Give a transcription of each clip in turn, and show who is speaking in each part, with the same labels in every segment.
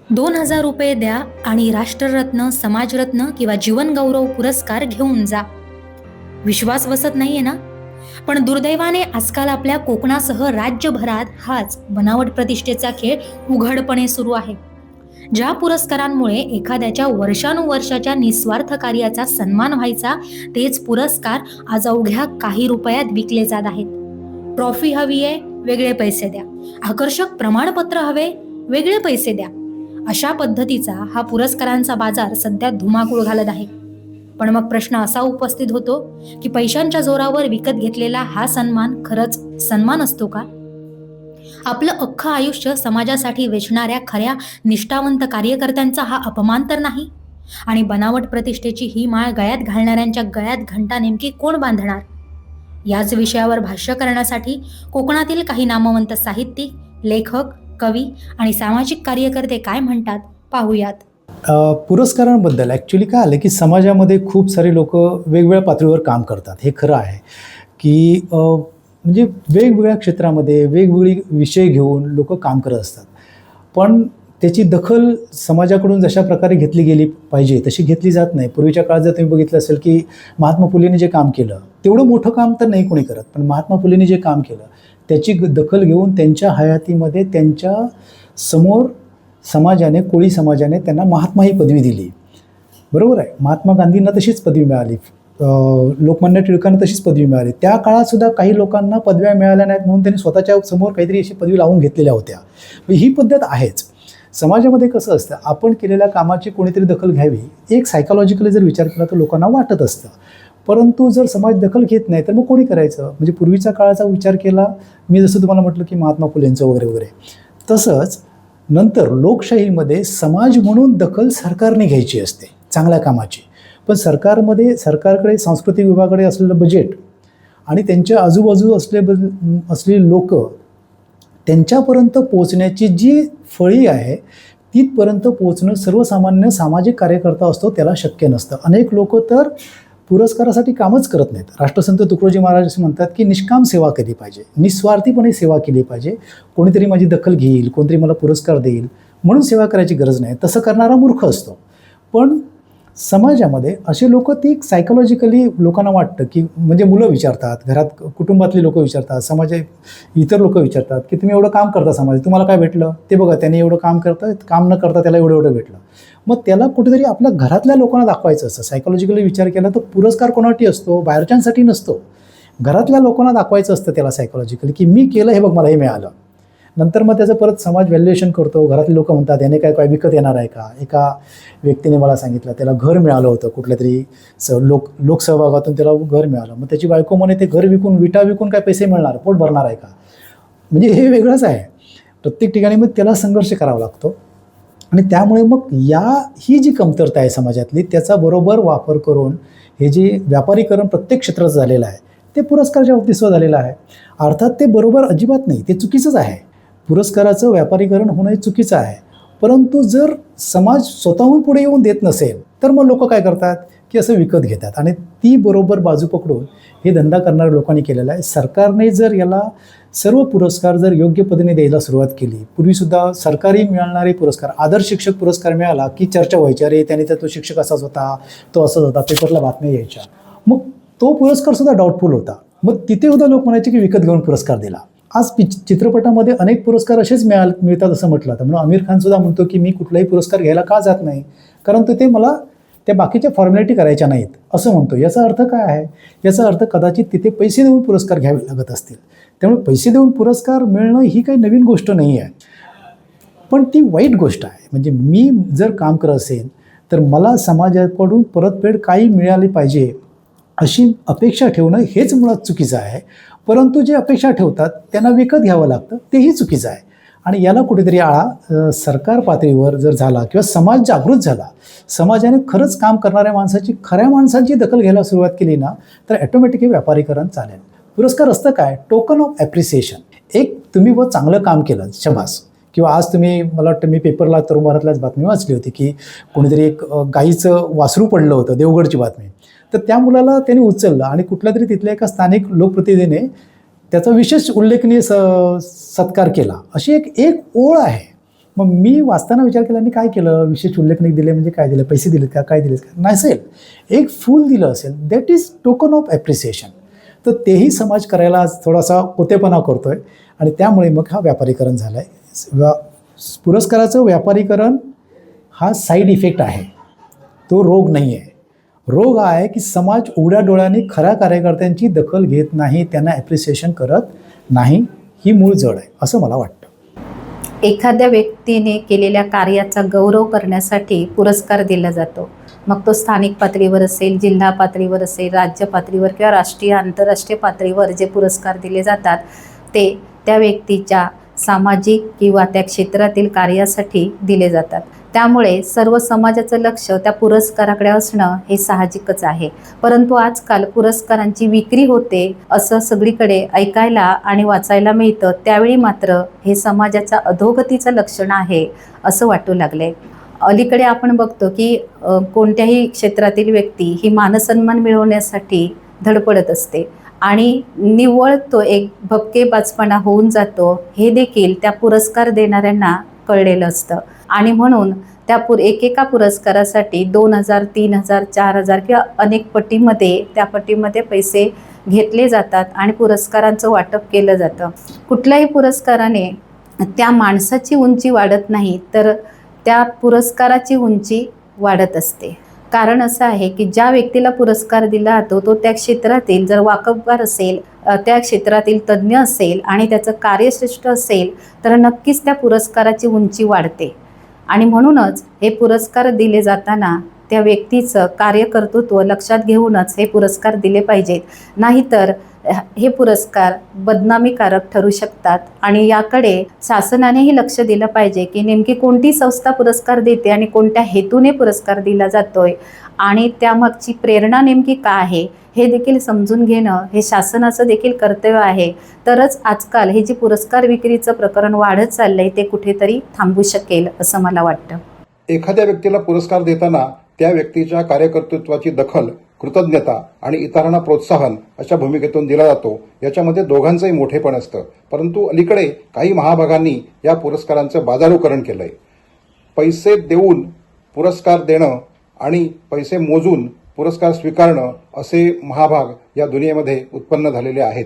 Speaker 1: ₹2000 द्या आणि राष्ट्ररत्न, समाजरत्न किंवा जीवनगौरव पुरस्कार घेऊन जा. विश्वास बसत नाहीये ना? पण दुर्दैवाने आजकाल आपल्या कोकणासह राज्यभरात हाच बनावट प्रतिष्ठेचा खेळ उघडपणे सुरू आहे. ज्या पुरस्कारांमुळे एखाद्याच्या वर्षानुवर्षाच्या निस्वार्थ कार्याचा सन्मान व्हायचा, तेच पुरस्कार आज अवघ्या काही रुपयात विकले जात आहेत. ट्रॉफी हवी आहे, वेगळे पैसे द्या. आकर्षक प्रमाणपत्र हवे, वेगळे पैसे द्या. अशा पद्धतीचा हा पुरस्कारांचा बाजार सध्या धुमाकूळ घालत आहे. पण मग प्रश्न असा उपस्थित होतो की पैशांच्या जोरावर विकत घेतलेला हा सन्मान खरंच सन्मान असतो का? आपलं अख्खं आयुष्य समाजासाठी वेचणाऱ्या खऱ्या निष्ठावंत कार्यकर्त्यांचा हा अपमान तर नाही? आणि बनावट प्रतिष्ठेची ही माळ गळ्यात घालणाऱ्यांच्या गळ्यात घंटा नेमकी कोण बांधणार? याच विषयावर भाष्य करण्यासाठी कोकणातील काही नामवंत साहित्यिक, लेखक, कवी आणि सामाजिक कार्यकर्ते काय म्हणतात पाहूयात.
Speaker 2: पुरस्कारांबद्दल ॲक्च्युली काय आलं की समाजामध्ये खूप सारे लोक वेगवेगळ्या पातळीवर काम करतात. हे खरं आहे की म्हणजे वेगवेगळ्या क्षेत्रामध्ये वेगवेगळे विषय घेऊन लोक काम करत असतात. पण त्याची दखल समाजाकडून जशा प्रकारे घेतली गेली पाहिजे तशी घेतली जात नाही. पूर्वीच्या काळात जर तुम्ही बघितलं असेल की महात्मा फुलेंनी जे काम केलं तेवढं मोठं काम तर नाही कोणी करत, पण महात्मा फुलेंनी जे काम केलं त्याची दखल घेऊन त्यांच्या हयातीमध्ये त्यांच्या समोर समाजाने, कोळी समाजाने त्यांना महात्मा ही पदवी दिली. बरोबर आहे. महात्मा गांधींना तशीच पदवी मिळाली, लोकमान्य टिळकांना तशीच पदवी मिळाली. त्या काळात सुद्धा काही लोकांना पदव्या मिळाल्या नाहीत म्हणून त्यांनी स्वतःच्या समोर काहीतरी अशी पदवी लावून घेतलेल्या होत्या. ही पद्धत आहेच. समाजामध्ये कसं असतं, आपण केलेल्या कामाची कोणीतरी दखल घ्यावी, एक सायकॉलॉजिकली जर विचार केला तर लोकांना वाटत असतं. परंतु जर समाज दखल घेत नाही तर मग कोणी करायचं? म्हणजे पूर्वीच्या काळाचा विचार केला, मी जसं तुम्हाला म्हटलं की महात्मा फुलेंचं वगैरे वगैरे, तसंच नंतर लोकशाहीमध्ये समाज म्हणून दखल सरकारने घ्यायची असते चांगल्या कामाची. पण सरकारकडे सांस्कृतिक विभागाकडे असलेलं बजेट आणि त्यांच्या आजूबाजू असलेली लोक, त्यांच्यापर्यंत पोहोचण्याची जी फळी आहे तिथपर्यंत पोहोचणं सर्वसामान्य सामाजिक कार्यकर्ता असतो त्याला शक्य नसतं. अनेक लोक तर पुरस्कारासाठी कामच करत नाहीत. राष्ट्रसंत तुकडोजी महाराज असे म्हणतात की निष्काम सेवा केली पाहिजे, निस्वार्थीपणे सेवा केली पाहिजे. कोणीतरी माझी दखल घेईल, कोणतरी मला पुरस्कार देईल म्हणून सेवा करायची गरज नाही. तसं करणारा मूर्ख असतो. पण समाजामध्ये असे लोक, ती सायकोलॉजिकली लोकांना वाटतं की, म्हणजे मुलं विचारतात, घरात कुटुंबातली लोक विचारतात, इतर लोक विचारतात की तुम्ही एवढं काम करता समाज, तुम्हाला काय भेटलं ते बघा, त्याने एवढं काम करतं, काम न करता त्याला एवढं भेटलं. मग त्याला कुठेतरी आपल्या घरातल्या लोकांना दाखवायचं असतं. सायकोलॉजिकली विचार केला तर पुरस्कार कोणासाठी असतो? बाहेरच्यांसाठी नसतो. घरातल्या लोकांना दाखवायचं असतं त्याला सायकोलॉजिकली की मी केलं, हे बघ मला हे मिळालं. नंतर मग त्याचं परत समाज व्हॅल्युएशन करतो. घरातले लोक म्हणतात याने काय विकत येणार आहे का? एका व्यक्तीने मला सांगितलं त्याला घर मिळालं होतं कुठल्या तरी लोकसहभागातून, त्याला घर मिळालं. मग त्याची बायको म्हणे ते घर विकून, विटा विकून काय पैसे मिळणार, पोट भरणार आहे का? म्हणजे हे वेगळंच आहे. प्रत्येक ठिकाणी मग त्याला संघर्ष करावा लागतो. आणि त्यामुळे मग ही जी कमतरता आहे समाजातली, त्याचा बरोबर वापर करून हे जे व्यापारीकरण प्रत्येक क्षेत्रात झालेलं आहे ते पुरस्काराच्या बाबतीत सुद्धा झालेलं आहे. अर्थात ते बरोबर अजिबात नाही, ते चुकीचंच आहे. पुरस्काराचं व्यापारीकरण होणं हे चुकीचं आहे. परंतु जर समाज स्वतःहून पुढे येऊन देत नसेल तर मग लोक काय करतात की असं विकत घेतात. आणि ती बरोबर बाजू पकडून हे धंदा करणाऱ्या लोकांनी केलेला आहे. सरकारने जर याला सर्व पुरस्कार जर योग्य पद्धतीने द्यायला सुरुवात केली, पूर्वीसुद्धा सरकारी मिळणारे पुरस्कार, आदर्श शिक्षक पुरस्कार मिळाला की चर्चा व्हायची, अरे त्याने तर तो शिक्षक असाच होता, तो असाच होता, पेपरला बातम्या यायच्या. मग तो पुरस्कारसुद्धा डाऊटफुल होता. मग तिथे सुद्धा लोक म्हणायचे की विकत घेऊन पुरस्कार दिला. आज चित्रपटामध्ये अनेक पुरस्कार असेच मिळतात असं म्हटलं जातं. म्हणून आमिर खान सुद्धा म्हणतो की मी कुठलाही पुरस्कार घ्यायला का जात नाही, कारण ते मला त्या बाकीच्या फॉर्मॅलिटी करायच्या नाहीत असं म्हणतो. याचा अर्थ काय आहे? याचा अर्थ कदाचित तिथे पैसे देऊन पुरस्कार घ्यावे लागत असतील. त्यामुळे पैसे देऊन पुरस्कार मिळणं ही काही नवीन गोष्ट नाही आहे, पण ती वाईट गोष्ट आहे. म्हणजे मी जर काम करत असेल तर मला समाजाकडून परतफेड काही मिळाली पाहिजे अशी अपेक्षा ठेवणं हेच मुळात चुकीचं आहे. परंतु जे अपेक्षा ठेवतात त्यांना विकत घ्यावं लागतं, तेही चुकीचं आहे. आणि याला कुठेतरी आळा सरकार पातळीवर जर झाला किंवा समाज जागृत झाला, समाजाने खरंच काम करणाऱ्या खऱ्या माणसांची दखल घ्यायला सुरुवात केली ना, तर ॲटोमॅटिक हे व्यापारीकरण चालेल. पुरस्कार असतं काय? Token of appreciation. एक तुम्ही चांगलं काम केलं, शबास. किंवा आज तुम्ही, मला वाटतं मी पेपरला तरुण भारतलाच बातमी वाचली होती की कोणीतरी एक गाईचं वासरू पडलं होतं, देवगडची बातमी. तर त्या मुलाला त्याने उचललं आणि कुठल्या तरी तिथल्या एका स्थानिक लोकप्रतिनिधीने त्याचा विशेष उल्लेखनीय सत्कार केला. अशी एक ओळ आहे. मग मी वाचताना विचार केला, मी काय केलं, विशेष उल्लेख नाही दिले म्हणजे काय दिलं, पैसे दिलेत का, काय दिलेत का नसेल, एक फूल दिलं असेल, that is token of appreciation. तर तेही समाज करायला आज थोडासा पोतेपणा करतो आहे आणि त्यामुळे मग हा व्यापारीकरण झाला आहे. पुरस्काराचं व्यापारीकरण हा साईड इफेक्ट आहे, तो रोग नाही आहे. रोग हा आहे की समाज उघड्या डोळ्यांनी खऱ्या कार्यकर्त्यांची दखल घेत नाही, त्यांना ॲप्रिसिएशन करत नाही. ही मूळ जड आहे असं मला वाटतं.
Speaker 3: एखाद्या व्यक्तीने केलेल्या कार्याचा गौरव करण्यासाठी पुरस्कार दिला जातो. मग तो स्थानिक पातळीवर असेल, जिल्हा पातळीवर असेल, राज्य पातळीवर किंवा राष्ट्रीय आंतरराष्ट्रीय पातळीवर जे पुरस्कार दिले जातात ते त्या व्यक्तीच्या सामाजिक किंवा त्या क्षेत्रातील कार्यासाठी दिले जातात. त्यामुळे सर्व समाजाचं लक्ष त्या पुरस्काराकडे असणं हे साहजिकच आहे. परंतु आजकाल पुरस्कारांची विक्री होते असं सगळीकडे ऐकायला आणि वाचायला मिळतं. त्यावेळी मात्र हे समाजाच्या अधोगतीचं लक्षण आहे असं वाटू लागले. अलीकडे आपण बघतो की कोणत्याही क्षेत्रातील व्यक्ती ही मानसन्मान मिळवण्यासाठी धडपडत असते आणि निव्वळ तो एक भपकेबाजपणा होऊन जातो हे देखील त्या पुरस्कार देणाऱ्यांना कळलेलं असतं. आणि म्हणून त्या एकेका पुरस्कारासाठी 2,000, 3,000, 4,000 किंवा अनेक पटीमध्ये त्या पटीमध्ये पैसे घेतले जातात आणि पुरस्कारांचं वाटप केलं जातं. कुठल्याही पुरस्काराने त्या माणसाची उंची वाढत नाही, तर त्या पुरस्काराची उंची वाढत असते. कारण असं आहे की ज्या व्यक्तीला पुरस्कार दिला जातो तो त्या क्षेत्रातील जर वाकबगार असेल, त्या क्षेत्रातील तज्ज्ञ असेल आणि त्याचं कार्यश्रेष्ठ असेल तर नक्कीच त्या पुरस्काराची उंची वाढते. आणि म्हणूनच हे पुरस्कार दिले जाताना त्या व्यक्तीचं कार्यकर्तृत्व लक्षात घेऊनच हे पुरस्कार दिले पाहिजेत. नाहीतर हे पुरस्कार बदनामीकारक ठरू शकतात आणि याकडे शासनानेही लक्ष दिलं पाहिजे की नेमकी कोणती संस्था पुरस्कार देते आणि कोणत्या हेतूने पुरस्कार दिला जातोय आणि त्यामागची प्रेरणा नेमकी काय आहे हे देखील समजून घेणं हे शासनाचं देखील कर्तव्य आहे. तरच आजकाल हे जे पुरस्कार विक्रीचं प्रकरण वाढत चाललंय ते कुठेतरी थांबू शकेल असं मला वाटतं.
Speaker 4: एखाद्या व्यक्तीला पुरस्कार देताना त्या व्यक्तीच्या कार्यकर्तृत्वाची दखल, कृतज्ञता आणि इतरांना प्रोत्साहन अशा भूमिकेतून दिला जातो. याच्यामध्ये दोघांचंही मोठेपण असतं. परंतु अलीकडे काही महाभागांनी या पुरस्कारांचं बाजारीकरण केलंय. पैसे देऊन पुरस्कार देणं आणि पैसे मोजून पुरस्कार स्वीकारणं असे महाभाग या दुनियेमध्ये उत्पन्न झालेले आहेत.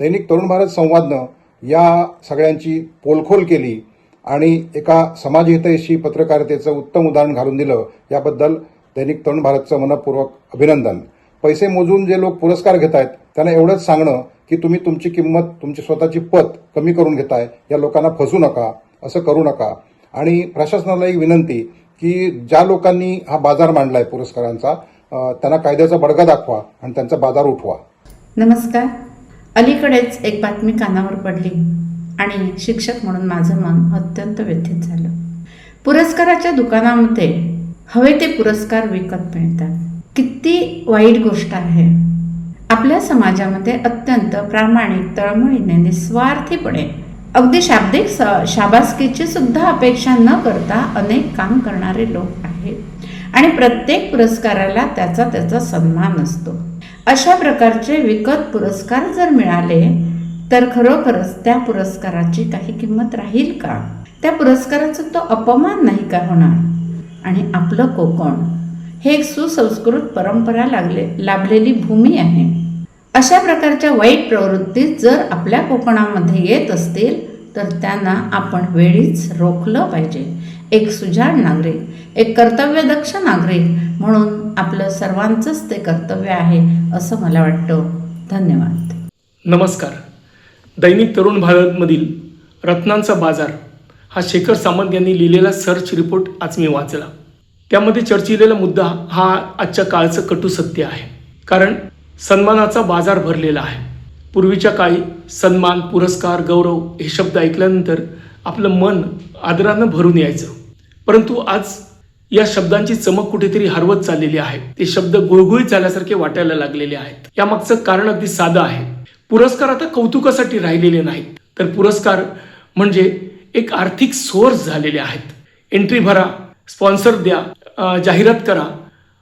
Speaker 4: दैनिक तरुण भारत संवादनं या सगळ्यांची पोलखोल केली आणि एका समाजहितैषी पत्रकारितेचं उत्तम उदाहरण घालून दिलं. याबद्दल दैनिक तरुण भारतचं मनपूर्वक अभिनंदन. पैसे मोजून जे लोक पुरस्कार घेत आहेत त्यांना एवढंच सांगणं की तुम्ही तुमची किंमत, तुमची स्वतःची पत कमी करून घेताय. या लोकांना फसू नका, असं करू नका. आणि प्रशासनाला एक विनंती की ज्या लोकांनी हा बाजार मांडलाय पुरस्कारांचा त्यांना कायद्याचा बडगा दाखवा आणि त्यांचा बाजार उठवा.
Speaker 5: नमस्कार. अलीकडेच एक बातमी कानावर पडली आणि शिक्षक म्हणून माझं मन अत्यंत व्यथित झालं. पुरस्काराच्या दुकानामध्ये हवे ते पुरस्कार विकत मिळतात. किती वाईट गोष्ट आहे. आपल्या समाजामध्ये अत्यंत प्रामाणिक, तळमळीने, निस्वार्थीपणे, अगदी शाब्दिक शाबासकीची सुद्धा अपेक्षा न करता अनेक काम करणारे लोक आहेत आणि प्रत्येक पुरस्काराला त्याचा सन्मान असतो. अशा प्रकारचे विकत पुरस्कार जर मिळाले तर खरोखरच त्या पुरस्काराची काही किंमत राहील का? त्या पुरस्काराचा तो अपमान नाही का होणार? आणि आपलं कोकण हे एक सुसंस्कृत परंपरा लाभलेली भूमी आहे. अशा प्रकारच्या वाईट प्रवृत्ती जर आपल्या कोकणामध्ये येत असतील तर त्यांना आपण वेळीच रोखलं पाहिजे. एक सुजाण नागरिक, एक कर्तव्यदक्ष नागरिक म्हणून आपलं सर्वांचंच ते कर्तव्य आहे असं मला वाटतं. धन्यवाद.
Speaker 6: नमस्कार. दैनिक तरुण भारतमधील रत्नांचा बाजार हा शेखर सामंत यांनी लिहिलेला सर्च रिपोर्ट आज मी वाचला. त्यामध्ये चर्चिलेला मुद्दा हा आजच्या काळचं कटू सत्य आहे. कारण सन्मानाचा बाजार भरलेला आहे. पूर्वीच्या काळी सन्मान, पुरस्कार, गौरव हे शब्द ऐकल्यानंतर आपलं मन आदरानं भरून यायचं. परंतु आज या शब्दांची चमक कुठेतरी हरवत चाललेली आहे. ते शब्द गुळगुळीत झाल्यासारखे वाटायला लागलेले आहेत. यामागचं कारण अगदी साधं आहे. पुरस्कार आता कौतुकासाठी राहिलेले नाहीत, तर पुरस्कार म्हणजे एक आर्थिक सोर्स झालेले आहेत. एंट्री भरा, स्पॉन्सर द्या, जाहिरात करा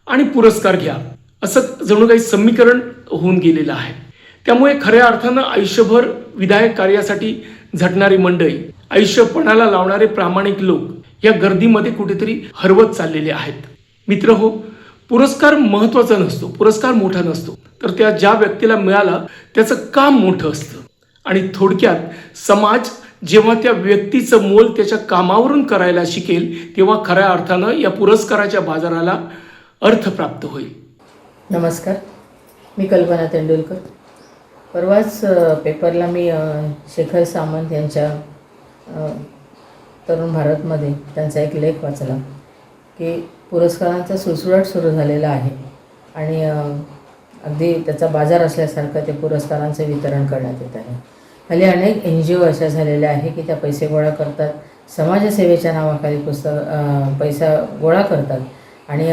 Speaker 6: आणि पुरस्कार घ्या, असं जणू काही समीकरण होऊन गेलेलं आहे. त्यामुळे खऱ्या अर्थानं आयुष्यभर विधायक कार्यासाठी झटणारी मंडळी आयुष्य पणाला लावणारे प्रामाणिक लोक या गर्दीमध्ये कुठेतरी हरवत चाललेले आहेत. मित्र हो, पुरस्कार महत्त्वाचा नसतो, पुरस्कार मोठा नसतो, तर त्या ज्या व्यक्तीला मिळाला त्याचं काम मोठं असतं. आणि थोडक्यात समाज जेव्हा त्या व्यक्तीचं मोल त्याच्या कामावरून करायला शिकेल तेव्हा खऱ्या अर्थानं या पुरस्काराच्या बाजाराला अर्थ प्राप्त होईल.
Speaker 7: नमस्कार, मी कल्पना तेंडुलकर. परवाच पेपरला मी शेखर सामंत यांच्या तरुण भारतमध्ये त्यांचा एक लेख वाचला की पुरस्कारांचा सुळसुळाट सुरू झालेला आहे आणि अगदी त्याचा बाजार असल्यासारखं ते पुरस्कारांचं वितरण करण्यात येत आहे. हल्ली अनेक NGO अशा झालेल्या आहे की त्या पैसे गोळा करतात, समाजसेवेच्या नावाखाली पैसा गोळा करतात आणि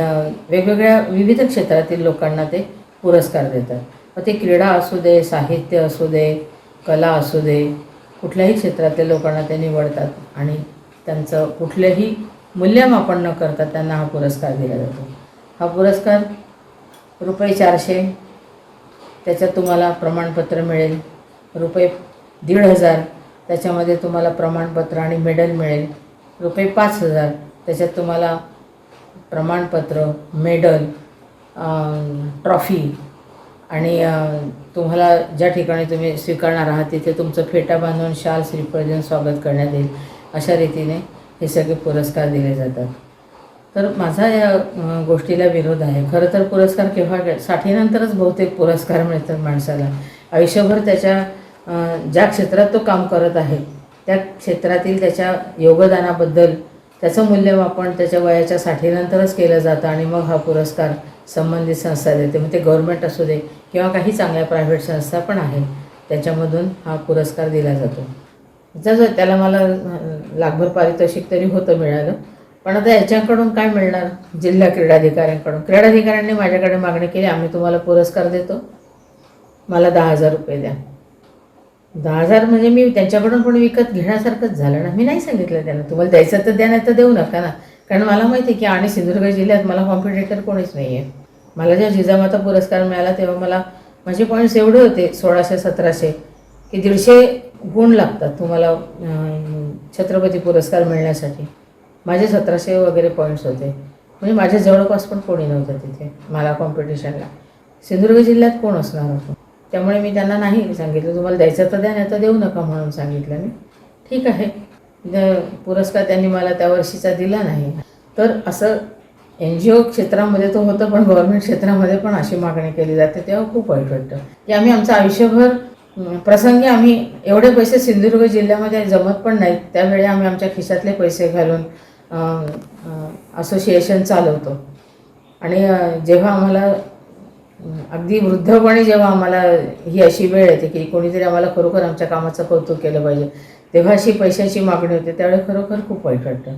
Speaker 7: वेगवेगळ्या विविध क्षेत्रातील लोकांना ते पुरस्कार देतात. मग ते क्रीडा असू दे, साहित्य असू दे, कला असू दे, कुठल्याही क्षेत्रातल्या लोकांना ते निवडतात आणि त्यांचं कुठलंही मूल्यमापन न करता त्यांना हा पुरस्कार दिला जातो. हा पुरस्कार ₹400, त्याच्यात तुम्हाला प्रमाणपत्र मिळेल. ₹1,500, त्याच्यामध्ये तुम्हाला प्रमाणपत्र आणि मेडल मिळेल. ₹5,000, त्याच्यात तुम्हाला प्रमाणपत्र, मेडल, ट्रॉफी आणि तुम्हाला ज्या ठिकाणी तुम्ही स्वीकारणार आहात तिथे तुमचं फेटा बांधून शाल श्रीफळ देऊन स्वागत करण्यात येईल. अशा रीतीने हे सगळे पुरस्कार दिले जातात. तर माझा या गोष्टीला विरोध आहे. खरं तर पुरस्कार केव्हा 60नंतरच बहुतेक पुरस्कार मिळतात माणसाला. आयुष्यभर त्याच्या ज्या क्षेत्रात तो काम करत आहे त्या क्षेत्रातील त्याच्या योगदानाबद्दल त्याचं मूल्यमापन त्याच्या वयाच्या 60नंतरच केलं जातं आणि मग हा पुरस्कार संबंधित संस्था देते. मग ते गव्हर्नमेंट असू दे किंवा काही चांगल्या प्रायव्हेट संस्था पण आहेत, त्याच्यामधून हा पुरस्कार दिला जातो. जसं त्याला मला लाखभर पारितोषिक तरी होतं मिळालं. पण आता याच्याकडून काय मिळणार? जिल्हा क्रीडाधिकाऱ्यांकडून. क्रीडाधिकाऱ्यांनी माझ्याकडे मागणी केली, आम्ही तुम्हाला पुरस्कार देतो, मला ₹10,000 द्या. 10,000 म्हणजे मी त्यांच्याकडून पण विकत घेण्यासारखंच झालं ना. मी नाही सांगितलं त्यांना तुम्हाला द्यायचं तर द्या, नाही तर देऊ नका ना. कारण मला माहिती आहे की आणि सिंधुदुर्ग जिल्ह्यात मला कॉम्पिटिटर कोणीच नाही आहे. मला जेव्हा जिजामाता पुरस्कार मिळाला तेव्हा मला माझे पॉईंट्स एवढे होते 1600-1700 की 150 गुण लागतात तुम्हाला छत्रपती पुरस्कार मिळण्यासाठी. माझे 1700 वगैरे पॉईंट्स होते. म्हणजे माझ्या जवळपास पण कोणी नव्हतं तिथे मला कॉम्पिटिशनला. सिंधुदुर्ग जिल्ह्यात कोण असणार होतं? त्यामुळे मी त्यांना नाही सांगितलं तुम्हाला द्यायचं तर द्या, नाही तर देऊ नका म्हणून सांगितलं मी. ठीक आहे, पुरस्कार त्यांनी मला त्या वर्षीचा दिला नाही. तर असं NGO क्षेत्रामध्ये तो होतं, पण गव्हर्नमेंट क्षेत्रामध्ये पण अशी मागणी केली जाते तेव्हा खूप वाईट वाटतं की आम्ही आमचं आयुष्यभर प्रसंगी आम्ही एवढे पैसे सिंधुदुर्ग जिल्ह्यामध्ये जमत पण नाहीत. त्यावेळी आम्ही आमच्या खिशातले पैसे घालून असोसिएशन चालवतो आणि जेव्हा आम्हाला अगदी वृद्धपणे जेव्हा आम्हाला ही अशी वेळ येते की कोणीतरी आम्हाला खरोखर आमच्या कामाचं कौतुक केलं पाहिजे तेव्हा अशी पैशाची मागणी होते, त्यावेळी खरोखर खूप वाईट वाटतं.